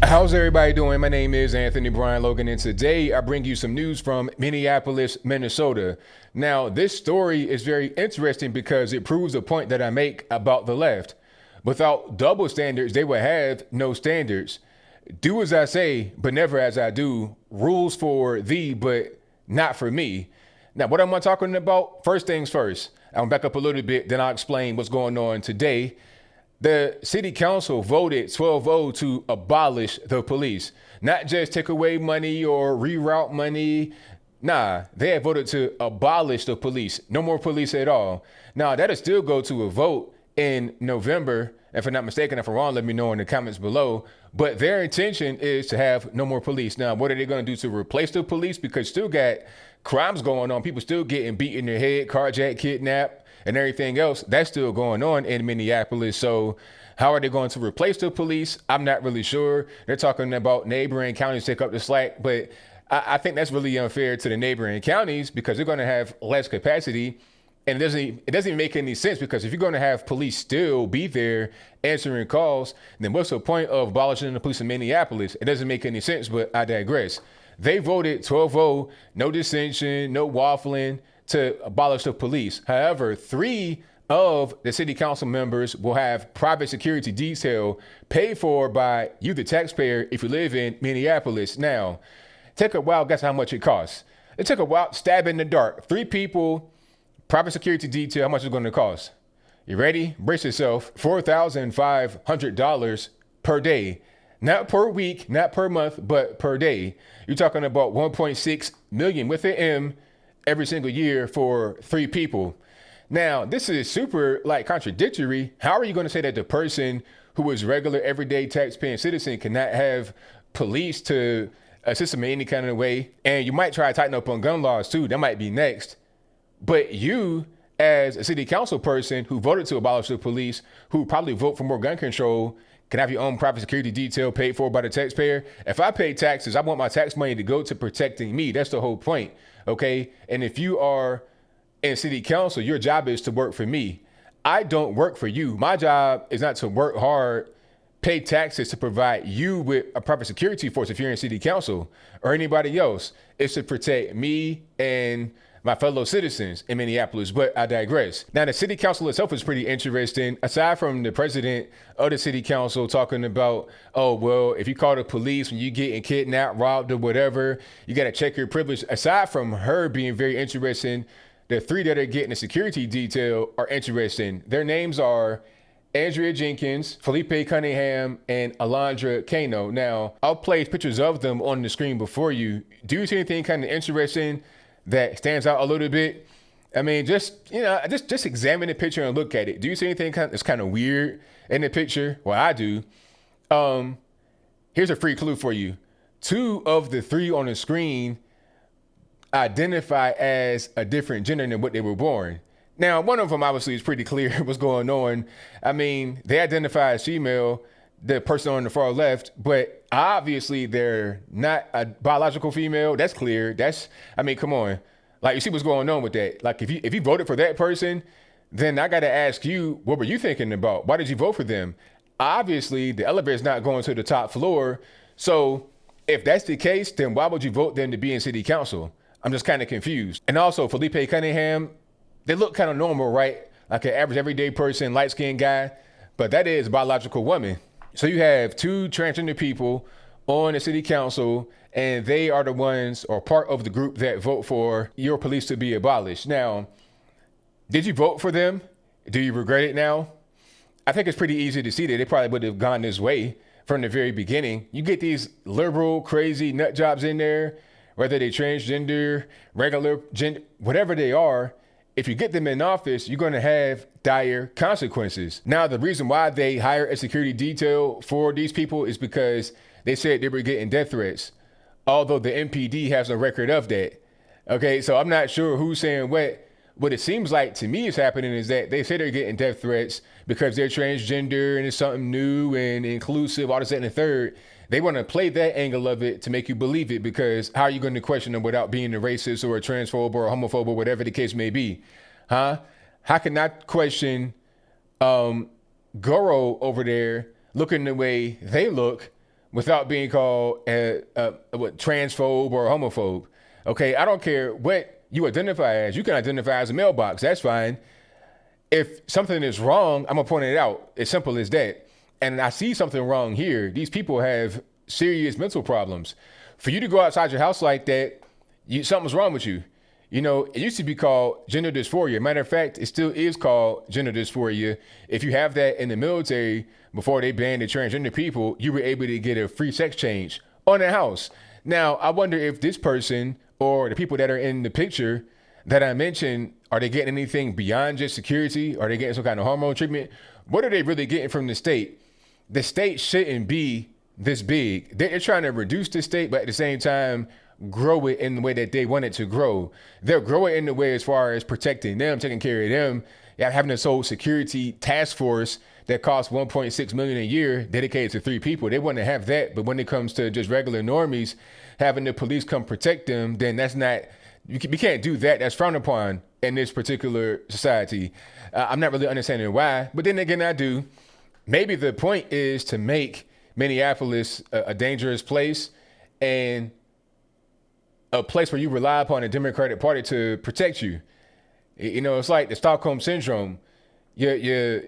How's everybody doing? My name is Anthony Brian Logan, and today I bring you some news from Minneapolis, Minnesota. Now, this story is very interesting because it proves a point that I make about the left. Without double standards, they would have no standards. Do as I say, but never as I do. Rules for thee, but not for me. Now, what am I talking about? First things first. I'll back up a little bit, then I'll explain what's going on today. The city council voted 12-0 to abolish the police, not just take away money or reroute money. Nah, they had voted to abolish the police. No more police at all. Now, that'll still go to a vote in November. If I'm not mistaken, if I'm wrong, let me know in the comments below. But their intention is to have no more police. Now, what are they going to do to replace the police? Because still got crimes going on. People still getting beat in their head, carjacked, kidnapped, and everything else. That's still going on in Minneapolis. So how are they going to replace the police? I'm not really sure. They're talking about neighboring counties take up the slack, but I think that's really unfair to the neighboring counties because they're going to have less capacity. And it doesn't even make any sense because if you're going to have police still be there answering calls, then what's the point of abolishing the police in Minneapolis? It doesn't make any sense, but I digress. They voted 12-0, no dissension, no waffling, to abolish the police. However, 3 of the city council members will have private security detail paid for by you, the taxpayer, if you live in Minneapolis. Now, take a wild guess how much it costs. It took a wild stab in the dark. 3 people, private security detail, how much is it going to cost? You ready? Brace yourself. $4,500 per day. Not per week, not per month, but per day. You're talking about 1.6 million with an M every single year for 3 people. Now, this is super contradictory. How are you going to say that the person who is regular, everyday taxpaying citizen cannot have police to assist them in any kind of way? And you might try to tighten up on gun laws too. That might be next. But you, as a city council person who voted to abolish the police, who probably vote for more gun control, can have your own private security detail paid for by the taxpayer. If I pay taxes, I want my tax money to go to protecting me. That's the whole point. Okay. And if you are in city council, your job is to work for me. I don't work for you. My job is not to work hard, pay taxes to provide you with a private security force if you're in city council or anybody else. It's to protect me and my fellow citizens in Minneapolis, but I digress. Now, the city council itself is pretty interesting. Aside from the president of the city council talking about, oh, well, if you call the police when you getting kidnapped, robbed, or whatever, you got to check your privilege. Aside from her being very interesting, the 3 that are getting the security detail are interesting. Their names are Andrea Jenkins, Felipe Cunningham, and Alondra Kano. Now, I'll place pictures of them on the screen before you. Do you see anything kind of interesting that stands out a little bit? I mean, just examine the picture and look at it. Do you see anything that's kind of weird in the picture? Well, I do. Here's a free clue for you. 2 of the 3 on the screen identify as a different gender than what they were born. Now, one of them obviously is pretty clear what's going on. I mean, they identify as female, the person on the far left, but obviously they're not a biological female. That's clear. Come on. You see what's going on with that. If you voted for that person, then I got to ask you, what were you thinking about? Why did you vote for them? Obviously, the elevator's not going to the top floor. So if that's the case, then why would you vote them to be in city council? I'm just kind of confused. And also, Felipe Cunningham, they look kind of normal, right? Like an average everyday person, light-skinned guy, but that is a biological woman. So you have 2 transgender people on the city council, and they are the ones or part of the group that vote for your police to be abolished. Now, did you vote for them? Do you regret it now? I think it's pretty easy to see that they probably would have gone this way from the very beginning. You get these liberal, crazy nut jobs in there, whether they transgender, regular gender, whatever they are. If you get them in office, you're going to have dire consequences. Now, the reason why they hire a security detail for these people is because they said they were getting death threats, although the MPD has a record of that. Okay, so I'm not sure who's saying what. What it seems like to me is happening is that they say they're getting death threats because they're transgender and it's something new and inclusive, all this, that, and the third. They want to play that angle of it to make you believe it, because how are you going to question them without being a racist or a transphobe or a homophobe or whatever the case may be? Huh? How can I question Goro over there looking the way they look without being called what, transphobe or homophobe. Okay, I don't care what you identify as. You can identify as a mailbox. That's fine. If something is wrong, I'm gonna point it out. As simple as that. And I see something wrong here. These people have serious mental problems. For you to go outside your house like that, something's wrong with you. You know, it used to be called gender dysphoria. Matter of fact, it still is called gender dysphoria. If you have that in the military, before they banned the transgender people, you were able to get a free sex change on the house. Now, I wonder if this person or the people that are in the picture that I mentioned, are they getting anything beyond just security? Are they getting some kind of hormone treatment? What are they really getting from the state? The state shouldn't be this big. They're trying to reduce the state, but at the same time, grow it in the way that they want it to grow. They'll grow it in the way as far as protecting them, taking care of them. Yeah, having this whole security task force that costs 1.6 million a year dedicated to 3 people. They want to have that, but when it comes to just regular normies, having the police come protect them, then that's not, we can't do that. That's frowned upon in this particular society. I'm not really understanding why, but then again, I do. Maybe the point is to make Minneapolis a dangerous place and a place where you rely upon the Democratic Party to protect you. You know, it's like the Stockholm Syndrome. Your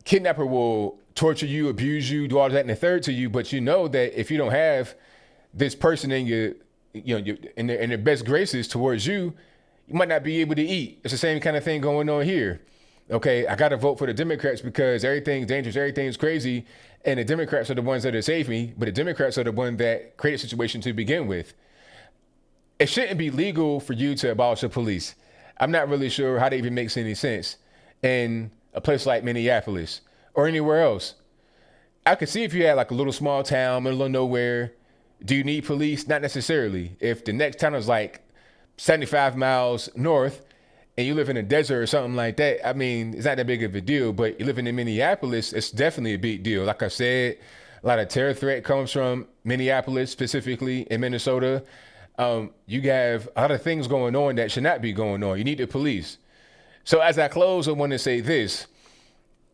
kidnapper will torture you, abuse you, do all that and the third to you, but you know that if you don't have this person in in their best graces towards you, you might not be able to eat. It's the same kind of thing going on here. Okay, I got to vote for the Democrats because everything's dangerous, everything's crazy, and the Democrats are the ones that are saving me, but the Democrats are the ones that created a situation to begin with. It shouldn't be legal for you to abolish the police. I'm not really sure how that even makes any sense in a place like Minneapolis or anywhere else. I could see if you had like a little small town, middle of nowhere. Do you need police? Not necessarily. If the next town is like 75 miles north and you live in a desert or something like that, I mean, it's not that big of a deal, but you're living in Minneapolis, it's definitely a big deal. Like I said, a lot of terror threat comes from Minneapolis, specifically in Minnesota. You have a lot of things going on that should not be going on. You need the police. So as I close, I want to say this.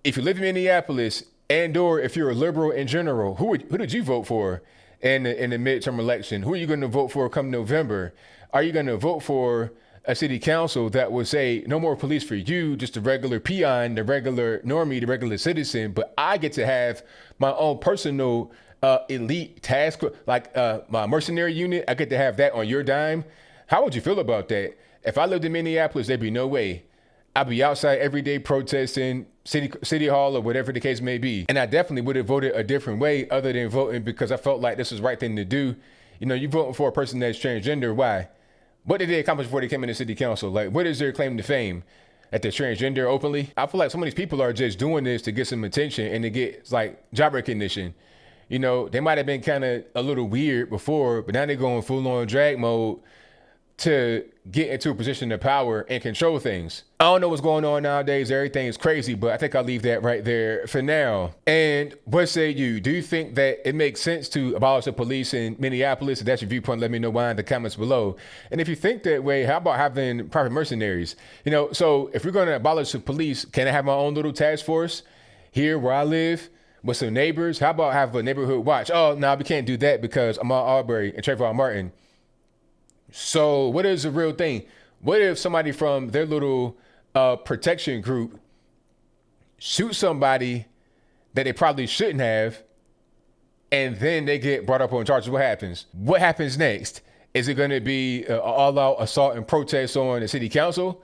If you live in Minneapolis and or if you're a liberal in general, who did you vote for in the midterm election? Who are you going to vote for come November? Are you going to vote for a city council that will say no more police for you, just the regular peon, the regular normie, the regular citizen, but I get to have my own personal elite task, like my mercenary unit, I get to have that on your dime? How would you feel about that? If I lived in Minneapolis, there'd be no way. I'd be outside every day protesting city hall or whatever the case may be. And I definitely would have voted a different way other than voting because I felt like this was the right thing to do. You know, you voting for a person that's transgender. Why? What did they accomplish before they came into city council? Like, what is their claim to fame? That they're transgender openly? I feel like some of these people are just doing this to get some attention and to get like job recognition. You know, they might have been kind of a little weird before, but now they're going full on drag mode to get into a position of power and control things. I don't know what's going on nowadays. Everything is crazy, but I think I'll leave that right there for now. And what say you? Do you think that it makes sense to abolish the police in Minneapolis? If that's your viewpoint, let me know why in the comments below. And if you think that way, how about having private mercenaries? You know, so if we're going to abolish the police, can I have my own little task force here where I live with some neighbors? How about have a neighborhood watch? Oh, no, we can't do that because I'm on Arbery and Trayvon Martin. So what is the real thing? What if somebody from their little protection group shoots somebody that they probably shouldn't have, and then they get brought up on charges? What happens? What happens next? Is it going to be an all-out assault and protest on the city council?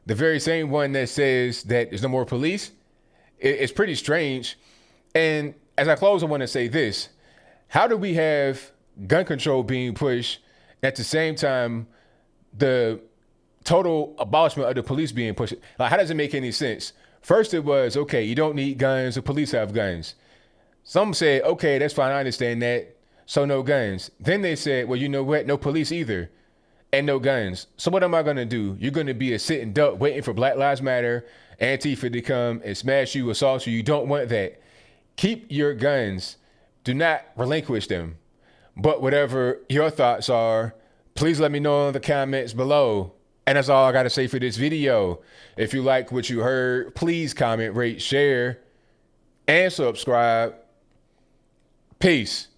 The very same one that says that there's no more police? It's pretty strange. And as I close, I want to say this. How do we have gun control being pushed at the same time the total abolishment of the police being pushed? Like, how does it make any sense? First it was, okay, you don't need guns, the police have guns. Some said, okay, that's fine, I understand that, so no guns. Then they said, well, you know what, no police either, and no guns. So what am I gonna do? You're gonna be a sitting duck waiting for Black Lives Matter, Antifa to come and smash you, assault you. You don't want that. Keep your guns, do not relinquish them. But whatever your thoughts are, please let me know in the comments below. And that's all I got to say for this video. If you like what you heard, please comment, rate, share, and subscribe. Peace.